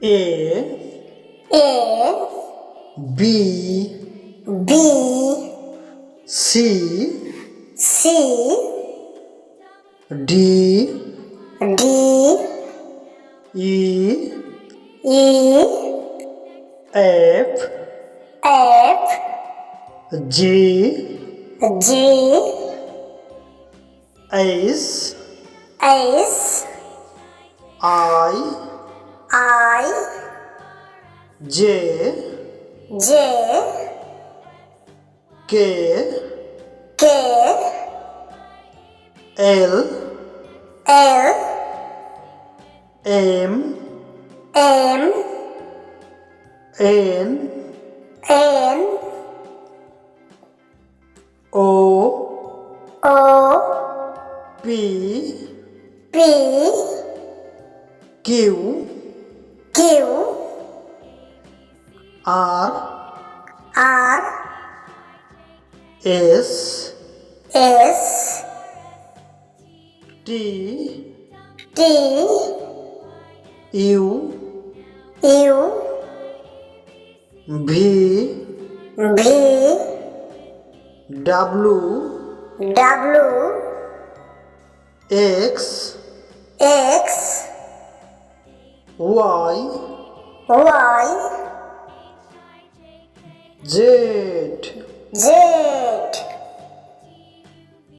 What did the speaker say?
A A B B C C D D E E F F G G H H I I J J K K L L M M N N O O P P Q Q R R S S T T U U V V W W X X Y Y Z Z